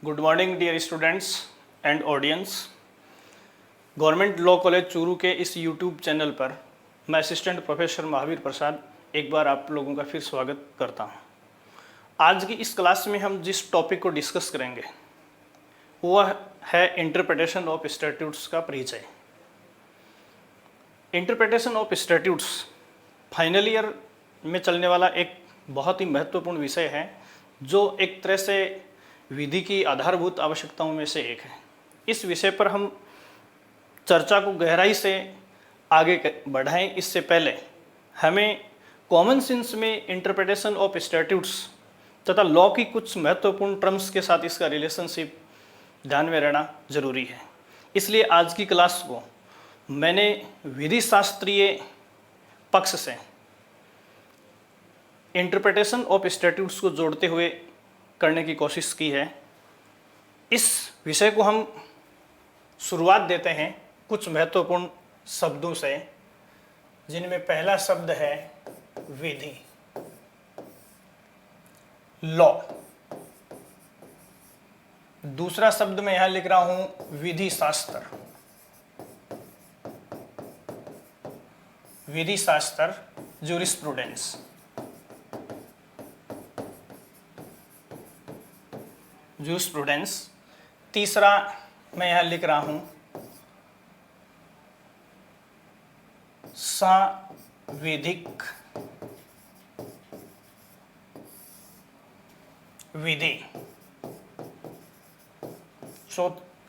Good morning dear students and audience. Government law college Churu के इस YouTube channel पर मैं असिस्टेंट प्रोफेसर महावीर प्रसाद एक बार आप लोगों का फिर स्वागत करता हूं। आज की इस क्लास में हम जिस टॉपिक को डिस्कस करेंगे वह है इंटरप्रिटेशन ऑफ स्टैट्यूट्स का परिचय। Interpretation of statutes final year में चलने वाला एक बहुत ही महत्वपूर्ण विषय है जो एक तरह से विधि की आधारभूत आवश्यकताओं में से एक है। इस विषय पर हम चर्चा को गहराई से आगे बढ़ाएं इससे पहले हमें कॉमन सेंस में इंटरप्रिटेशन ऑफ स्टैट्यूट्स तथा लॉ की कुछ महत्वपूर्ण टर्म्स के साथ इसका रिलेशनशिप ध्यान में रहना जरूरी है। इसलिए आज की क्लास को मैंने विधि शास्त्रीय पक्ष से इंटरप्रिटेशन ऑफ स्टैट्यूट्स को जोड़ते हुए करने की कोशिश की है। इस विषय को हम शुरुआत देते हैं कुछ महत्वपूर्ण शब्दों से, जिनमें पहला शब्द है विधि, लॉ। दूसरा शब्द मैं यहां लिख रहा हूं विधि शास्त्र, विधि शास्त्र ज्यूरिस्प्रूडेंस। ज्यूरिस्प्रूडेंस। तीसरा मैं यहां लिख रहा हूं सांविधिक विधि,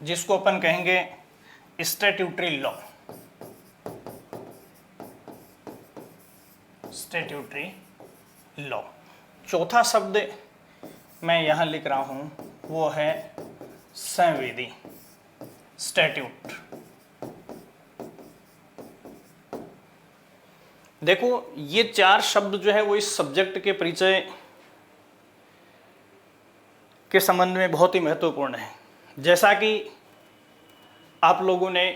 जिसको अपन कहेंगे स्टैट्यूटरी लॉ, स्टैट्यूटरी लॉ। चौथा शब्द मैं यहां लिख रहा हूं वो है संविधि, स्टैट्यूट। देखो ये चार शब्द जो है वो इस सब्जेक्ट के परिचय के संबंध में बहुत ही महत्वपूर्ण है। जैसा कि आप लोगों ने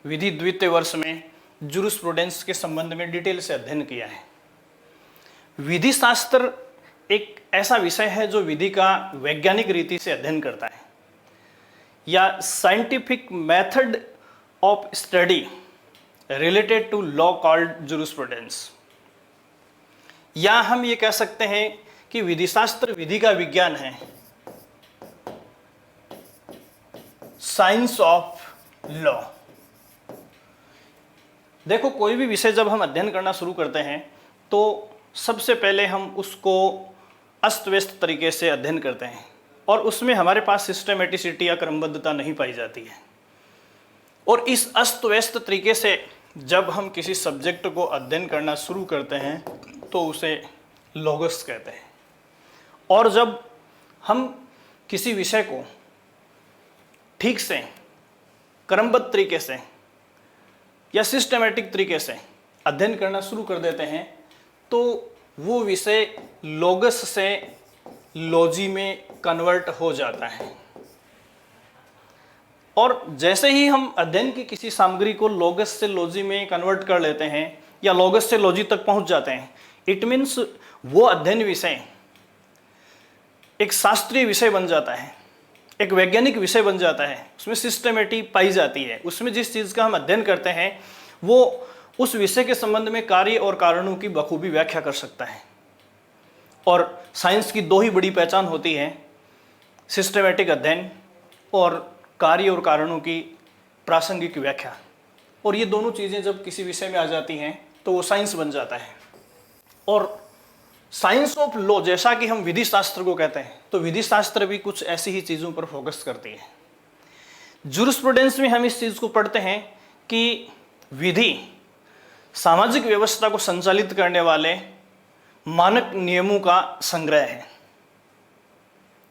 विधि द्वितीय वर्ष में ज्यूरिस्प्रूडेंस के संबंध में डिटेल से अध्ययन किया है। विधि शास्त्र एक ऐसा विषय है जो विधि का वैज्ञानिक रीति से अध्ययन करता है, या scientific method of study related to law called jurisprudence. या हम ये कह सकते हैं कि विधि शास्त्र विधि का विज्ञान है, साइंस ऑफ लॉ। देखो कोई भी विषय जब हम अध्ययन करना शुरू करते हैं तो सबसे पहले हम उसको अस्त व्यस्त तरीके से अध्ययन करते हैं और उसमें हमारे पास सिस्टमेटिसिटी या क्रमबद्धता नहीं पाई जाती है। और इस अस्त व्यस्त तरीके से जब हम किसी सब्जेक्ट को अध्ययन करना शुरू करते हैं तो उसे लॉगस कहते हैं। और जब हम किसी विषय को ठीक से क्रमबद्ध तरीके से या सिस्टमेटिक तरीके से अध्ययन करना शुरू कर देते हैं तो वो विषय लॉगस से लॉजी में कन्वर्ट हो जाता है। और जैसे ही हम अध्ययन की किसी सामग्री को लॉगस से लॉजी में कन्वर्ट कर लेते हैं या लॉगस से लॉजी तक पहुंच जाते हैं, इट मीन्स वो अध्ययन विषय एक शास्त्रीय विषय बन जाता है, एक वैज्ञानिक विषय बन जाता है। उसमें सिस्टमेटिक पाई जाती है। उसमें जिस चीज़ का हम अध्ययन करते हैं वो उस विषय के संबंध में कार्य और कारणों की बखूबी व्याख्या कर सकता है। और साइंस की दो ही बड़ी पहचान होती है, सिस्टमेटिक अध्ययन और कार्य और कारणों की प्रासंगिक व्याख्या। और ये दोनों चीज़ें जब किसी विषय में आ जाती हैं तो वो साइंस बन जाता है। और साइंस ऑफ लॉ जैसा कि हम विधि शास्त्र को कहते हैं, तो विधि शास्त्र भी कुछ ऐसी ही चीज़ों पर फोकस करती है। ज्यूरिस्प्रूडेंस में हम इस चीज़ को पढ़ते हैं कि विधि सामाजिक व्यवस्था को संचालित करने वाले मानक नियमों का संग्रह है,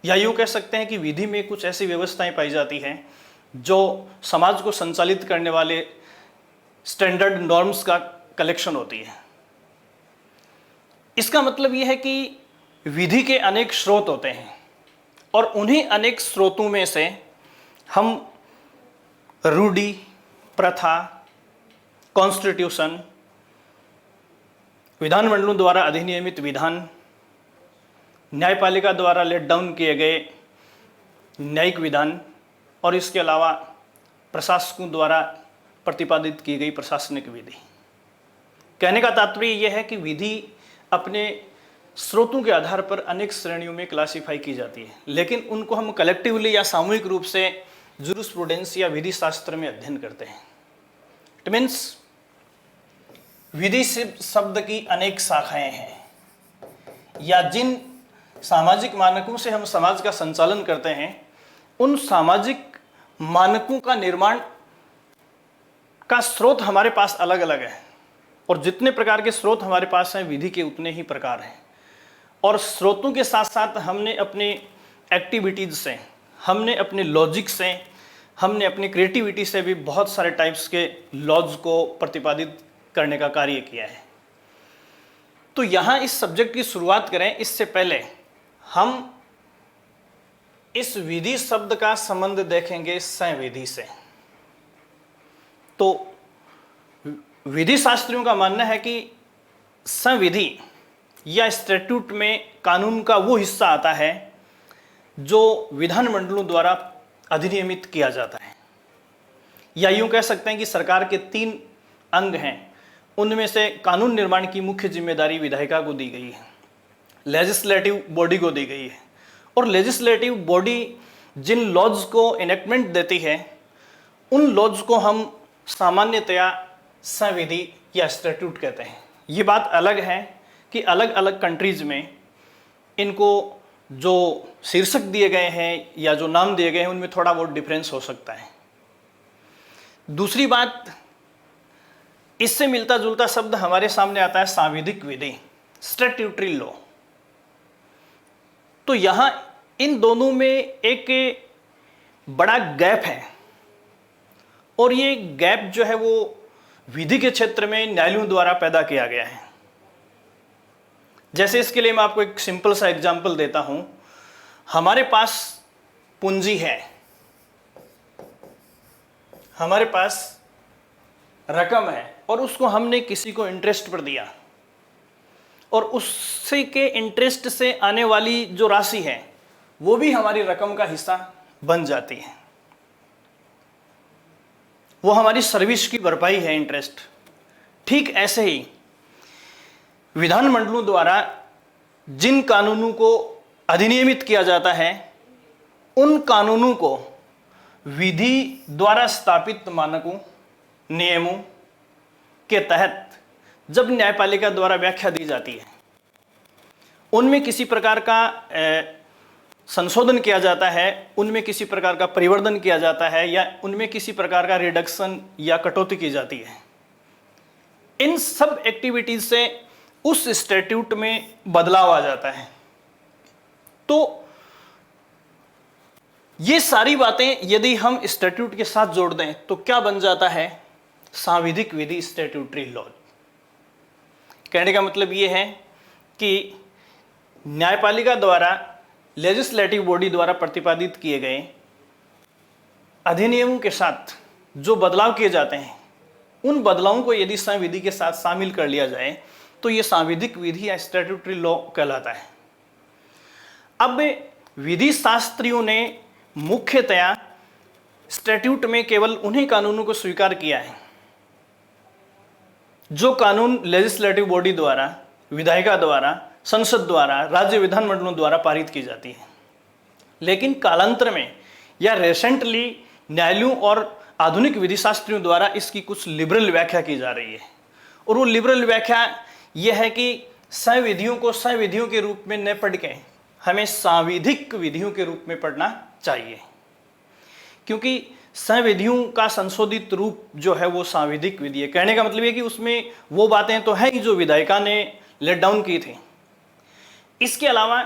या यूँ कह सकते हैं कि विधि में कुछ ऐसी व्यवस्थाएं पाई जाती हैं जो समाज को संचालित करने वाले स्टैंडर्ड नॉर्म्स का कलेक्शन होती है। इसका मतलब यह है कि विधि के अनेक स्रोत होते हैं और उन्हीं अनेक स्रोतों में से हम रूढ़ि, प्रथा, कॉन्स्टिट्यूशन, विधानमंडलों द्वारा अधिनियमित विधान, न्यायपालिका द्वारा लेट डाउन किए गए न्यायिक विधान और इसके अलावा प्रशासकों द्वारा प्रतिपादित की गई प्रशासनिक विधि। कहने का तात्पर्य यह है कि विधि अपने स्रोतों के आधार पर अनेक श्रेणियों में क्लासिफाई की जाती है, लेकिन उनको हम कलेक्टिवली या सामूहिक रूप से जूरिस्प्रूडेंस या विधि शास्त्र में अध्ययन करते हैं। इट मीन्स विधि शब्द की अनेक शाखाएं हैं, या जिन सामाजिक मानकों से हम समाज का संचालन करते हैं उन सामाजिक मानकों का निर्माण का स्रोत हमारे पास अलग अलग है, और जितने प्रकार के स्रोत हमारे पास हैं विधि के उतने ही प्रकार हैं। और स्रोतों के साथ साथ हमने अपनी एक्टिविटीज से, हमने अपने लॉजिक से, हमने अपनी क्रिएटिविटी से भी बहुत सारे टाइप्स के लॉज को प्रतिपादित करने का कार्य किया है। तो यहाँ इस सब्जेक्ट की शुरुआत करें इससे पहले हम इस विधि शब्द का संबंध देखेंगे संविधि से। तो विधि शास्त्रियों का मानना है कि संविधि या स्टैट्यूट में कानून का वो हिस्सा आता है जो विधानमंडलों द्वारा अधिनियमित किया जाता है, या यूं कह सकते हैं कि सरकार के 3 अंग हैं, उनमें से कानून निर्माण की मुख्य जिम्मेदारी विधायिका को दी गई है, लेजिस्लेटिव बॉडी को दी गई है। और लेजिस्लेटिव बॉडी जिन लॉज को इनेक्टमेंट देती है उन लॉज को हम सामान्यतया संविधि या स्टैट्यूट कहते हैं। ये बात अलग है कि अलग अलग कंट्रीज में इनको जो शीर्षक दिए गए हैं या जो नाम दिए गए हैं उनमें थोड़ा बहुत डिफरेंस हो सकता है। दूसरी बात, इससे मिलता जुलता शब्द हमारे सामने आता है सांविधिक विधि, स्टैट्यूटरी लॉ। तो यहां इन दोनों में एक बड़ा गैप है, और ये गैप जो है वो विधि के क्षेत्र में न्यायालयों द्वारा पैदा किया गया है। जैसे इसके लिए मैं आपको एक सिंपल सा एग्जांपल देता हूं। हमारे पास पूंजी है, हमारे पास रकम है, और उसको हमने किसी को इंटरेस्ट पर दिया, और उससे के इंटरेस्ट से आने वाली जो राशि है वो भी हमारी रकम का हिस्सा बन जाती है। वो हमारी सर्विस की भरपाई है, इंटरेस्ट। ठीक ऐसे ही विधानमंडलों द्वारा जिन कानूनों को अधिनियमित किया जाता है उन कानूनों को विधि द्वारा स्थापित मानकों, नियमों के तहत जब न्यायपालिका द्वारा व्याख्या दी जाती है, उनमें किसी प्रकार का संशोधन किया जाता है, उनमें किसी प्रकार का परिवर्तन किया जाता है, या उनमें किसी प्रकार का रिडक्शन या कटौती की जाती है। इन सब एक्टिविटीज से उस स्टैट्यूट में बदलाव आ जाता है। तो ये सारी बातें यदि हम स्टैट्यूट के साथ जोड़ दें तो क्या बन जाता है? सांविधिक विधि, स्टैट्यूटरी लॉ। कहने का मतलब ये है कि न्यायपालिका द्वारा, लेजिस्लेटिव बॉडी द्वारा प्रतिपादित किए गए अधिनियमों के साथ जो बदलाव किए जाते हैं उन बदलावों को यदि संविधि के साथ शामिल कर लिया जाए तो ये सांविधिक विधि या स्टैट्यूटरी लॉ कहलाता है। अब विधि शास्त्रियों ने मुख्यतया स्टैट्यूट में केवल उन्हीं कानूनों को स्वीकार किया है जो कानून लेजिस्लेटिव बॉडी द्वारा, विधायिका द्वारा, संसद द्वारा, राज्य विधानमंडलों द्वारा पारित की जाती है। लेकिन कालांतर में या रिसेंटली न्यायालयों और आधुनिक विधि शास्त्रियों द्वारा इसकी कुछ लिबरल व्याख्या की जा रही है, और वो लिबरल व्याख्या यह है कि संविधियों को संविधियों के रूप में न पढ़ के हमें सांविधिक विधियों के रूप में पढ़ना चाहिए, क्योंकि संविधियों का संशोधित रूप जो है वो सांविधिक विधि है। कहने का मतलब ये कि उसमें वो बातें तो हैं ही जो विधायिका ने लेट डाउन की थी, इसके अलावा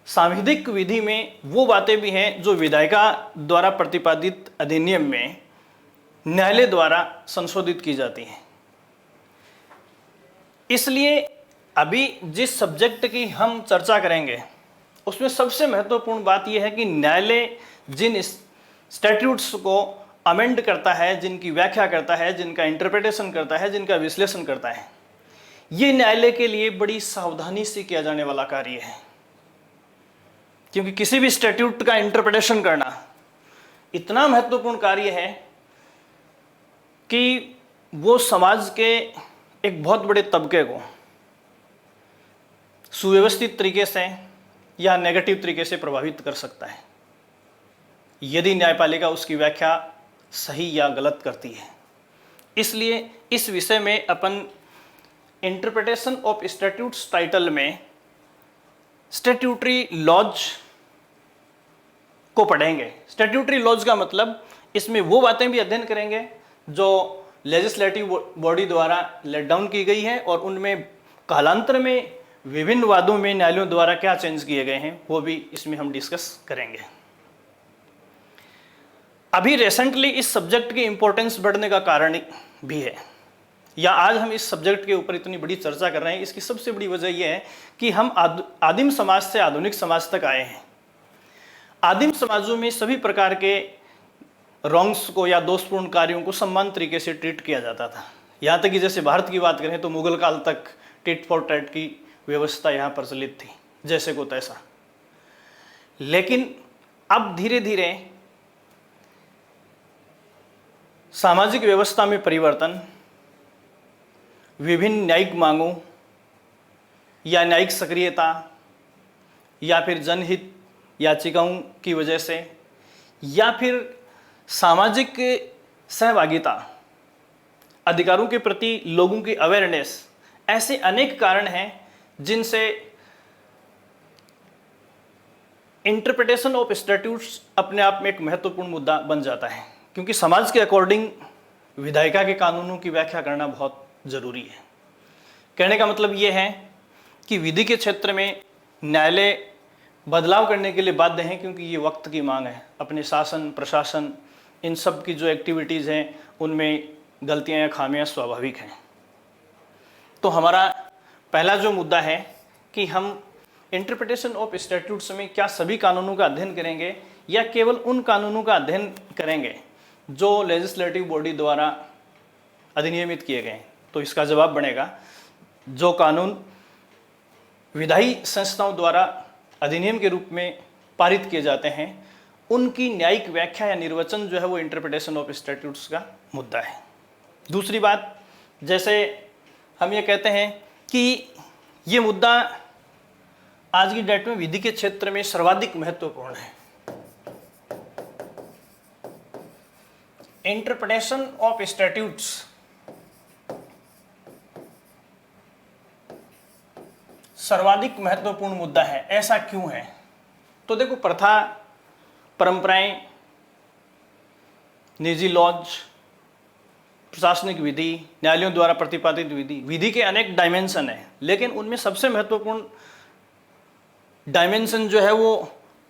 सांविधिक विधि में वो बातें भी हैं जो विधायिका द्वारा प्रतिपादित अधिनियम में न्यायालय द्वारा संशोधित की जाती हैं। इसलिए अभी जिस सब्जेक्ट की हम चर्चा करेंगे उसमें सबसे महत्वपूर्ण बात यह है कि न्यायालय जिन स्टैट्यूट्स को अमेंड करता है, जिनकी व्याख्या करता है, जिनका इंटरप्रिटेशन करता है, जिनका विश्लेषण करता है, ये न्यायालय के लिए बड़ी सावधानी से किया जाने वाला कार्य है। क्योंकि किसी भी स्टैट्यूट का इंटरप्रिटेशन करना इतना महत्वपूर्ण कार्य है कि वो समाज के एक बहुत बड़े तबके को सुव्यवस्थित तरीके से या नेगेटिव तरीके से प्रभावित कर सकता है, यदि न्यायपालिका उसकी व्याख्या सही या गलत करती है। इसलिए इस विषय में अपन इंटरप्रिटेशन ऑफ स्टैट्यूट्स टाइटल में स्टैट्यूटरी लॉज को पढ़ेंगे। स्टैट्यूटरी लॉज का मतलब इसमें वो बातें भी अध्ययन करेंगे जो लेजिस्लेटिव बॉडी द्वारा लेट डाउन की गई है और उनमें कालांतर में विभिन्न वादों में न्यायालयों द्वारा क्या चेंज किए गए हैं वो भी इसमें हम डिस्कस करेंगे। अभी रिसेंटली इस सब्जेक्ट की इंपॉर्टेंस बढ़ने का कारण भी है, या आज हम इस सब्जेक्ट के ऊपर इतनी बड़ी चर्चा कर रहे हैं, इसकी सबसे बड़ी वजह यह है कि हम आदिम समाज से आधुनिक समाज तक आए हैं। आदिम समाजों में सभी प्रकार के रॉन्ग्स को या दोषपूर्ण कार्यों को समान तरीके से ट्रीट किया जाता था। यहाँ तक कि जैसे भारत की बात करें तो मुगल काल तक टिट फॉर टैट की व्यवस्था यहाँ प्रचलित थी, जैसे को तैसा। लेकिन अब धीरे धीरे सामाजिक व्यवस्था में परिवर्तन, विभिन्न न्यायिक मांगों या न्यायिक सक्रियता या फिर जनहित याचिकाओं की वजह से या फिर सामाजिक सहभागिता, अधिकारों के प्रति लोगों की अवेयरनेस, ऐसे अनेक कारण हैं जिनसे इंटरप्रिटेशन ऑफ स्टैट्यूट्स अपने आप में एक महत्वपूर्ण मुद्दा बन जाता है, क्योंकि समाज के अकॉर्डिंग विधायिका के कानूनों की व्याख्या करना बहुत ज़रूरी है। कहने का मतलब ये है कि विधि के क्षेत्र में न्यायालय बदलाव करने के लिए बाध्य हैं, क्योंकि ये वक्त की मांग है। अपने शासन प्रशासन इन सब की जो एक्टिविटीज़ हैं उनमें गलतियां या खामियां स्वाभाविक हैं। तो हमारा पहला जो मुद्दा है कि हम इंटरप्रिटेशन ऑफ स्टैट्यूट्स में क्या सभी कानूनों का अध्ययन करेंगे या केवल उन कानूनों का अध्ययन करेंगे जो लेजिस्लेटिव बॉडी द्वारा अधिनियमित किए गए। तो इसका जवाब बनेगा जो कानून विधायी संस्थाओं द्वारा अधिनियम के रूप में पारित किए जाते हैं उनकी न्यायिक व्याख्या या निर्वचन जो है वो इंटरप्रिटेशन ऑफ स्टैट्यूट्स का मुद्दा है। दूसरी बात, जैसे हम ये कहते हैं कि ये मुद्दा आज की डेट में विधि के क्षेत्र में सर्वाधिक महत्वपूर्ण है। इंटरप्रिटेशन ऑफ स्टैट्यूट्स सर्वाधिक महत्वपूर्ण मुद्दा है। ऐसा क्यों है? तो देखो, प्रथा, परंपराएं, निजी लॉज, प्रशासनिक विधि, न्यायालयों द्वारा प्रतिपादित विधि, विधि के अनेक डायमेंशन हैं, लेकिन उनमें सबसे महत्वपूर्ण डायमेंशन जो है वो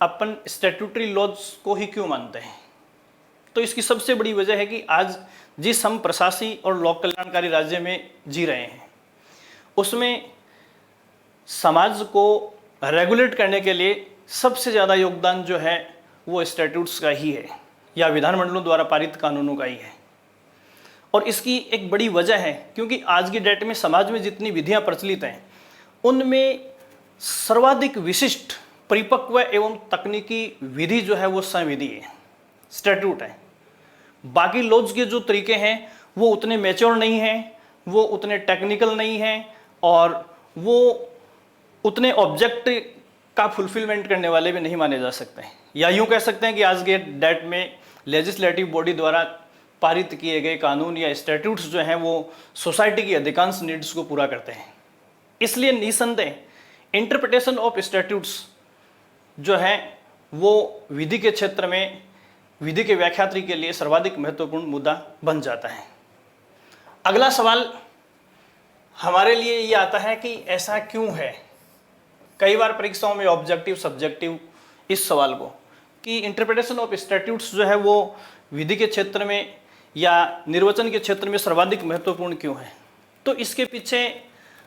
अपन स्टैट्यूटरी लॉज को ही क्यों मानते हैं? तो इसकी सबसे बड़ी वजह है कि आज जिस हम प्रशासी और लोक कल्याणकारी राज्य में जी रहे हैं उसमें समाज को रेगुलेट करने के लिए सबसे ज़्यादा योगदान जो है वो स्टैट्यूट्स का ही है या विधानमंडलों द्वारा पारित कानूनों का ही है। और इसकी एक बड़ी वजह है क्योंकि आज की डेट में समाज में जितनी विधियां प्रचलित हैं उनमें सर्वाधिक विशिष्ट, परिपक्व एवं तकनीकी विधि जो है वो संविधि है, स्टैट्यूट है। बाकी लॉज के जो तरीके हैं वो उतने मैच्योर नहीं हैं, वो उतने टेक्निकल नहीं हैं और वो उतने ऑब्जेक्ट का फुलफिलमेंट करने वाले भी नहीं माने जा सकते हैं। या यूँ कह सकते हैं कि आज के डेट में लेजिस्लेटिव बॉडी द्वारा पारित किए गए कानून या स्टैट्यूट्स जो हैं वो सोसाइटी की अधिकांश नीड्स को पूरा करते हैं। इसलिए निसंदेह इंटरप्रिटेशन ऑफ स्टैट्यूट्स जो है वो विधि के क्षेत्र में विधि के व्याख्यात्री के लिए सर्वाधिक महत्वपूर्ण मुद्दा बन जाता है। अगला सवाल हमारे लिए ये आता है कि ऐसा क्यों है? कई बार परीक्षाओं में ऑब्जेक्टिव सब्जेक्टिव इस सवाल को कि इंटरप्रिटेशन ऑफ स्टैट्यूट्स जो है वो विधि के क्षेत्र में या निर्वचन के क्षेत्र में सर्वाधिक महत्वपूर्ण क्यों है? तो इसके पीछे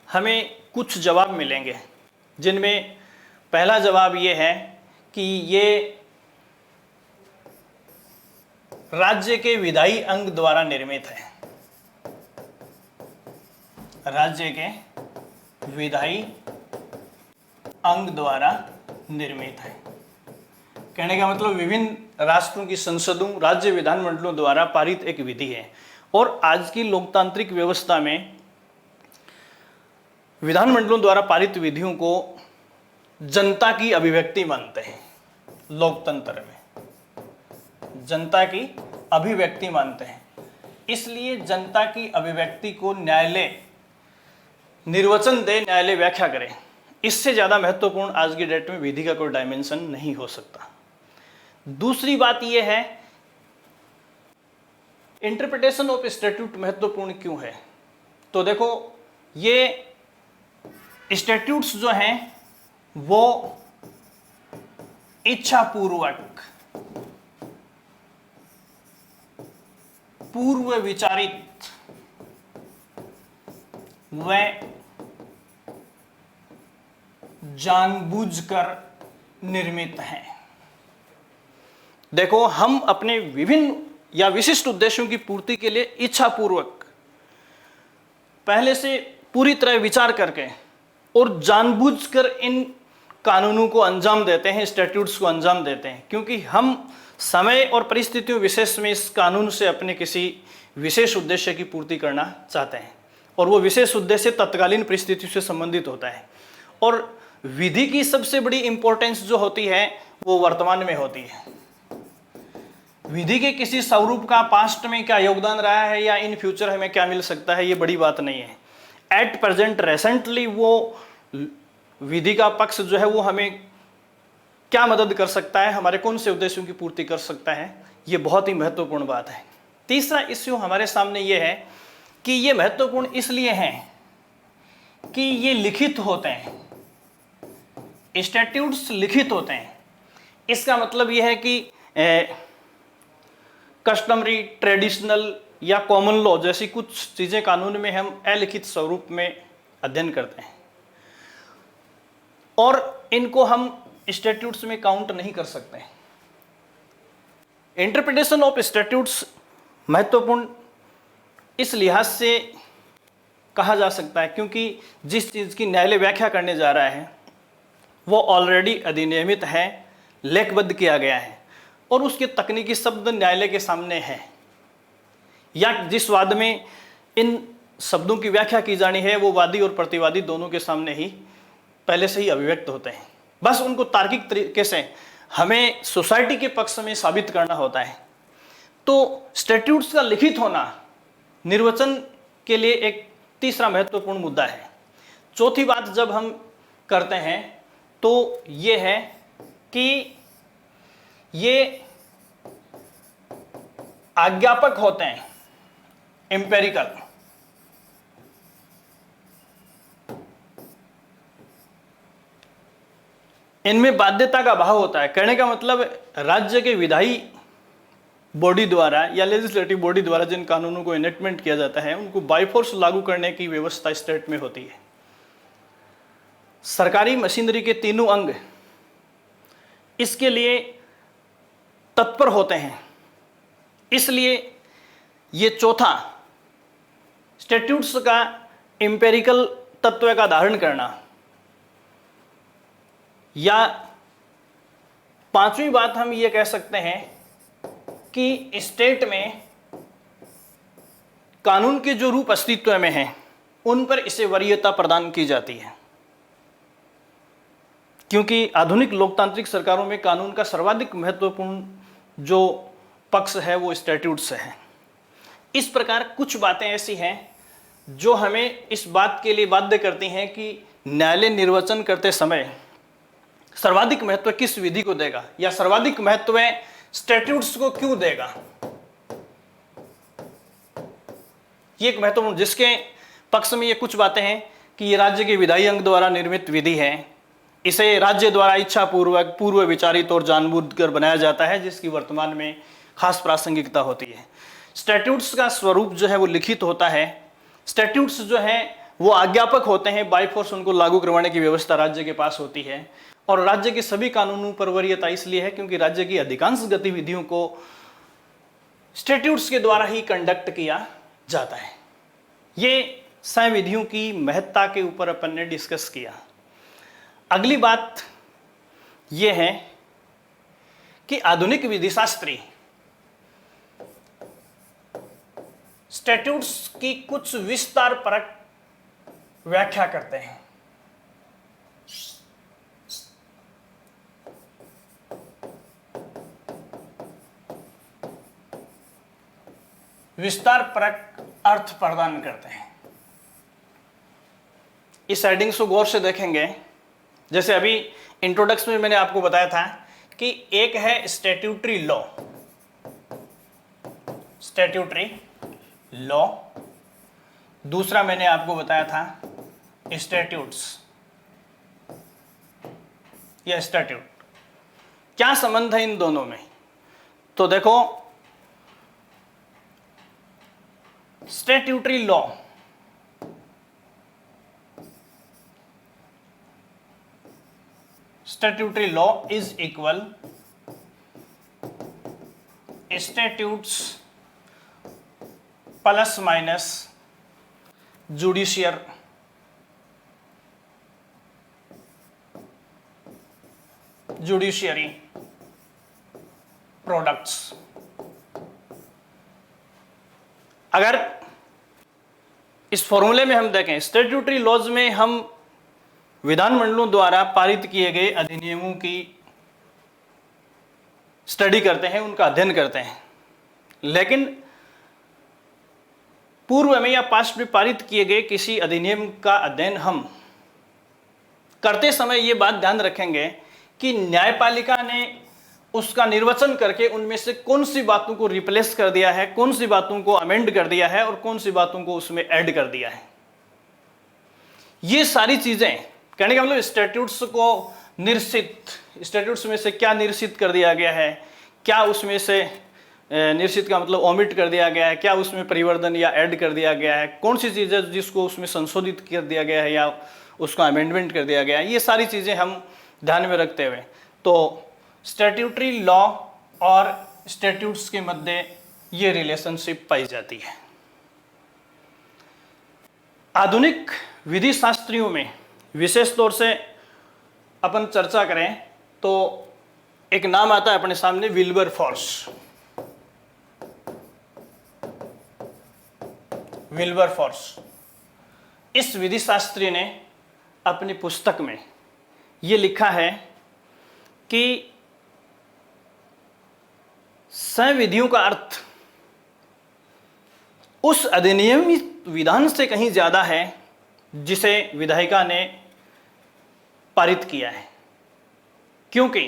हमें कुछ जवाब मिलेंगे, जिनमें पहला जवाब ये है कि ये राज्य के विधायी अंग द्वारा निर्मित है। राज्य के विधायी अंग द्वारा निर्मित है। कहने का मतलब विभिन्न राष्ट्रों की संसदों, राज्य विधानमंडलों द्वारा पारित एक विधि है। और आज की लोकतांत्रिक व्यवस्था में विधानमंडलों द्वारा पारित विधियों को जनता की अभिव्यक्ति मानते हैं। लोकतंत्र में जनता की अभिव्यक्ति मानते हैं, इसलिए जनता की अभिव्यक्ति को न्यायालय निर्वचन दे, न्यायालय व्याख्या करे। इससे ज़्यादा महत्वपूर्ण आज की डेट में विधि का कोई डायमेंशन नहीं हो सकता। दूसरी बात यह है, इंटरप्रिटेशन ऑफ स्टैट्यूट महत्वपूर्ण क्यों है? तो देखो, ये स्टैट्यूट्स जो हैं वो इच्छापूर्वक, पूर्व विचारित व जानबूझकर निर्मित हैं। देखो, हम अपने विभिन्न या विशिष्ट उद्देश्यों की पूर्ति के लिए इच्छापूर्वक पहले से पूरी तरह विचार करके और जानबूझकर इन कानूनों को अंजाम देते हैं, स्टैट्यूट्स को अंजाम देते हैं, क्योंकि हम समय और परिस्थितियों विशेष में इस कानून से अपने किसी विशेष उद्देश्य की पूर्ति करना चाहते हैं, और वो विशेष उद्देश्य तत्कालीन परिस्थितियों से संबंधित होता है। और विधि की सबसे बड़ी इंपॉर्टेंस जो होती है वो वर्तमान में होती है। विधि के किसी स्वरूप का पास्ट में क्या योगदान रहा है या इन फ्यूचर हमें क्या मिल सकता है, ये बड़ी बात नहीं है। एट प्रेजेंट, रेसेंटली वो विधि का पक्ष जो है वो हमें क्या मदद कर सकता है, हमारे कौन से उद्देश्यों की पूर्ति कर सकता है, ये बहुत ही महत्वपूर्ण बात है। तीसरा इश्यू हमारे सामने ये है कि ये महत्वपूर्ण इसलिए है कि ये लिखित होते हैं, स्टैट्यूट्स लिखित होते हैं। इसका मतलब यह है कि कस्टमरी, ट्रेडिशनल या कॉमन लॉ जैसी कुछ चीज़ें कानून में हम अलिखित स्वरूप में अध्ययन करते हैं और इनको हम स्टैट्यूट्स में काउंट नहीं कर सकते। इंटरप्रिटेशन ऑफ स्टैट्यूट्स महत्वपूर्ण इस लिहाज से कहा जा सकता है क्योंकि जिस चीज़ की न्यायालय व्याख्या करने जा रहा है वो ऑलरेडी अधिनियमित है, लेखबद्ध किया गया है और उसके तकनीकी शब्द न्यायालय के सामने है, या जिस वाद में इन शब्दों की व्याख्या की जानी है वो वादी और प्रतिवादी दोनों के सामने ही पहले से ही अभिव्यक्त होते हैं। बस उनको तार्किक तरीके से हमें सोसाइटी के पक्ष में साबित करना होता है। तो स्टैट्यूट्स का लिखित होना निर्वचन के लिए एक तीसरा महत्वपूर्ण मुद्दा है। चौथी बात जब हम करते हैं तो ये है कि ये आज्ञापक होते हैं, एम्पेरिकल। इनमें बाध्यता का अभाव होता है। कहने का मतलब राज्य के विधायी बॉडी द्वारा या लेजिस्लेटिव बॉडी द्वारा जिन कानूनों को एनेक्टमेंट किया जाता है उनको बाय फोर्स लागू करने की व्यवस्था स्टेट में होती है। सरकारी मशीनरी के तीनों अंग इसके लिए तत्पर होते हैं, इसलिए ये चौथा स्टैट्यूट्स का एम्पेरिकल तत्व का धारण करना। या पांचवी बात हम ये कह सकते हैं कि स्टेट में कानून के जो रूप अस्तित्व में हैं उन पर इसे वरीयता प्रदान की जाती है, क्योंकि आधुनिक लोकतांत्रिक सरकारों में कानून का सर्वाधिक महत्वपूर्ण जो पक्ष है वो स्टैट्यूट्स है। इस प्रकार कुछ बातें ऐसी हैं जो हमें इस बात के लिए बाध्य करती हैं कि न्यायालय निर्वचन करते समय सर्वाधिक महत्व किस विधि को देगा या सर्वाधिक महत्व स्टैट्यूट्स को क्यों देगा। ये एक महत्वपूर्ण जिसके पक्ष में ये कुछ बातें हैं कि ये राज्य के विधायी अंग द्वारा निर्मित विधि है, इसे राज्य द्वारा इच्छापूर्वक, पूर्व विचारित और जानबूझकर बनाया जाता है, जिसकी वर्तमान में खास प्रासंगिकता होती है। स्टैट्यूट्स का स्वरूप जो है वो लिखित होता है। स्टैट्यूट्स जो है वो आज्ञापक होते हैं, बाय फोर्स उनको लागू करवाने की व्यवस्था राज्य के पास होती है। और राज्य के सभी कानूनों पर वरीयता इसलिए है क्योंकि राज्य की अधिकांश गतिविधियों को स्टैट्यूट्स के द्वारा ही कंडक्ट किया जाता है। ये संविधियों की महत्ता के ऊपर अपन ने डिस्कस किया। अगली बात यह है कि आधुनिक विधिशास्त्री स्टैट्यूट्स की कुछ विस्तार परक व्याख्या करते हैं। विस्तार परक अर्थ प्रदान करते हैं। इस हेडिंग्स को गौर से देखेंगे। जैसे अभी इंट्रोडक्शन में मैंने आपको बताया था कि एक है स्टैट्यूटरी लॉ, स्टैट्यूटरी लॉ, दूसरा मैंने आपको बताया था स्टैट्यूट्स या स्टैट्यूट। क्या संबंध है इन दोनों में? तो देखो, statutory law statutory law is equal statutes plus minus judicial judiciary products. अगर इस फॉर्मूले में हम देखें, स्टैट्यूटरी लॉज में हम विधानमंडलों द्वारा पारित किए गए अधिनियमों की स्टडी करते हैं, उनका अध्ययन करते हैं। लेकिन पूर्व में या पास्ट में पारित किए गए किसी अधिनियम का अध्ययन हम करते समय ये बात ध्यान रखेंगे कि न्यायपालिका ने उसका निर्वचन करके उनमें से कौन सी बातों को रिप्लेस कर दिया है, कौन सी बातों को अमेंड कर दिया है और कौन सी बातों को उसमें ऐड कर दिया है। ये सारी चीजें, कहने का मतलब स्टैट्यूट्स को स्टैट्यूट्स में से क्या निर्सित कर दिया गया है, क्या उसमें से निर्सित का मतलब ओमिट कर दिया गया है, क्या उसमें परिवर्तन या ऐड कर दिया गया है, कौन सी चीज़ें जिसको उसमें संशोधित कर दिया गया है या उसका अमेंडमेंट कर दिया गया है, ये सारी चीज़ें हम ध्यान में रखते हुए तो स्टैट्यूटरी लॉ और स्टैट्यूट्स के मध्य ये रिलेशनशिप पाई जाती है। आधुनिक विधि शास्त्रियों में विशेष तौर से अपन चर्चा करें तो एक नाम आता है अपने सामने, विल्बरफॉर्स। विल्बरफॉर्स इस विधि शास्त्री ने अपनी पुस्तक में ये लिखा है कि संविधियों का अर्थ उस अधिनियमित विधान से कहीं ज्यादा है जिसे विधायिका ने पारित किया है, क्योंकि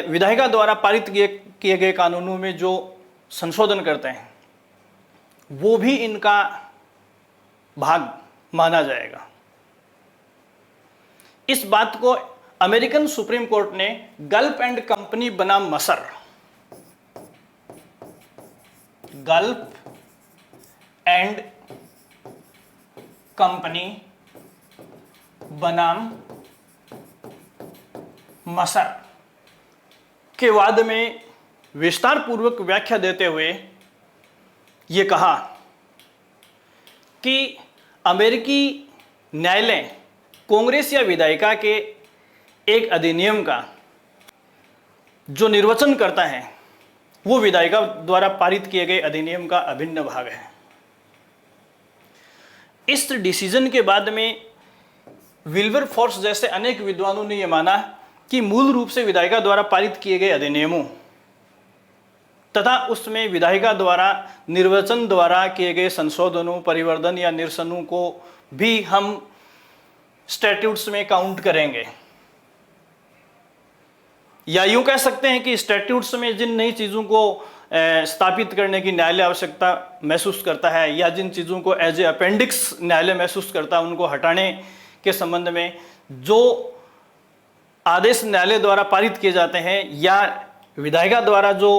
विधायिका द्वारा पारित किए गए कानूनों में जो संशोधन करते हैं वो भी इनका भाग माना जाएगा। इस बात को अमेरिकन सुप्रीम कोर्ट ने गल्फ एंड कंपनी बनाम मसर, गल्फ एंड कंपनी बनाम मसर के वाद में विस्तार पूर्वक व्याख्या देते हुए ये कहा कि अमेरिकी न्यायालय कांग्रेस या विधायिका के एक अधिनियम का जो निर्वचन करता है वो विधायिका द्वारा पारित किए गए अधिनियम का अभिन्न भाग है। इस डिसीजन के बाद में विल्बरफॉर्स जैसे अनेक विद्वानों ने यह माना कि मूल रूप से विधायिका द्वारा पारित किए गए अधिनियमों तथा उसमें विधायिका द्वारा निर्वचन द्वारा किए गए संशोधनों, परिवर्तन या निरसनों को भी हम स्टैट्यूट्स में काउंट करेंगे। या यूं कह सकते हैं कि स्टैट्यूट्स में जिन नई चीज़ों को स्थापित करने की न्यायालय आवश्यकता महसूस करता है या जिन चीज़ों को एज ए अपेंडिक्स न्यायालय महसूस करता है, उनको हटाने के संबंध में जो आदेश न्यायालय द्वारा पारित किए जाते हैं या विधायिका द्वारा जो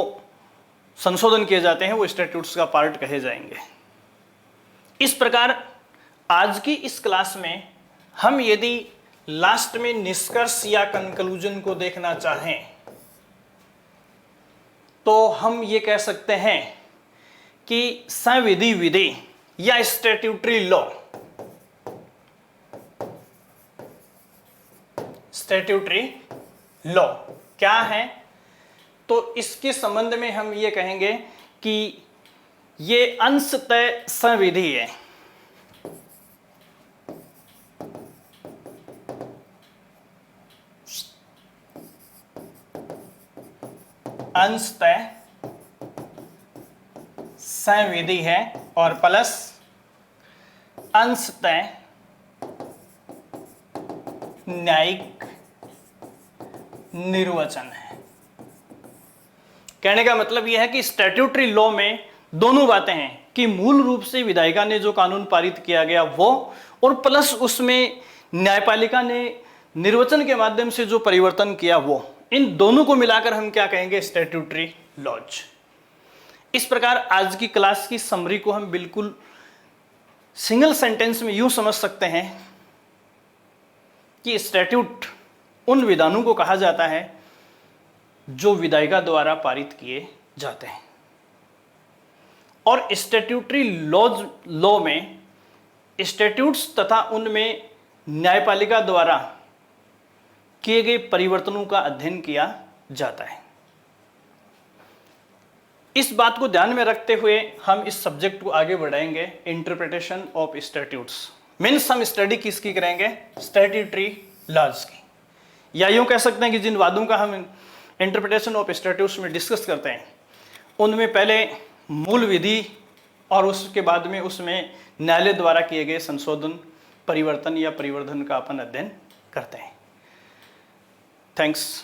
संशोधन किए जाते हैं वो स्टैट्यूट्स का पार्ट कहे जाएंगे। इस प्रकार आज की इस क्लास में हम यदि लास्ट में निष्कर्ष या कंक्लूजन को देखना चाहें तो हम ये कह सकते हैं कि संविधि विधि या स्टैट्यूटरी लॉ स्टैट्यूटरी लॉ क्या है? तो इसके संबंध में हम ये कहेंगे कि ये अंशतः संविधि है। अंशतः संविधि है और प्लस अंशतः न्यायिक निर्वचन है। कहने का मतलब यह है कि स्टैट्यूटरी लॉ में दोनों बातें हैं कि मूल रूप से विधायिका ने जो कानून पारित किया गया वो, और प्लस उसमें न्यायपालिका ने निर्वचन के माध्यम से जो परिवर्तन किया वो, इन दोनों को मिलाकर हम क्या कहेंगे? Statutory laws. इस प्रकार आज की क्लास की समरी को हम बिल्कुल सिंगल सेंटेंस में यूं समझ सकते हैं कि स्टैट्यूट उन विधानों को कहा जाता है जो विधायिका द्वारा पारित किए जाते हैं, और स्टैट्यूटरी लॉ में स्टैट्यूट्स तथा उनमें न्यायपालिका द्वारा किए गए परिवर्तनों का अध्ययन किया जाता है। इस बात को ध्यान में रखते हुए हम इस सब्जेक्ट को आगे बढ़ाएंगे, इंटरप्रिटेशन ऑफ स्टैट्यूट्स। मीन्स हम स्टडी किसकी करेंगे? स्टैट्यूटरी लॉज की। या यूं कह सकते हैं कि जिन वादों का हम इंटरप्रिटेशन ऑफ स्टैट्यूट्स में डिस्कस करते हैं उनमें पहले मूल विधि और उसके बाद में उसमें न्यायालय द्वारा किए गए संशोधन, परिवर्तन या परिवर्धन का अपन अध्ययन करते हैं। थैंक्स।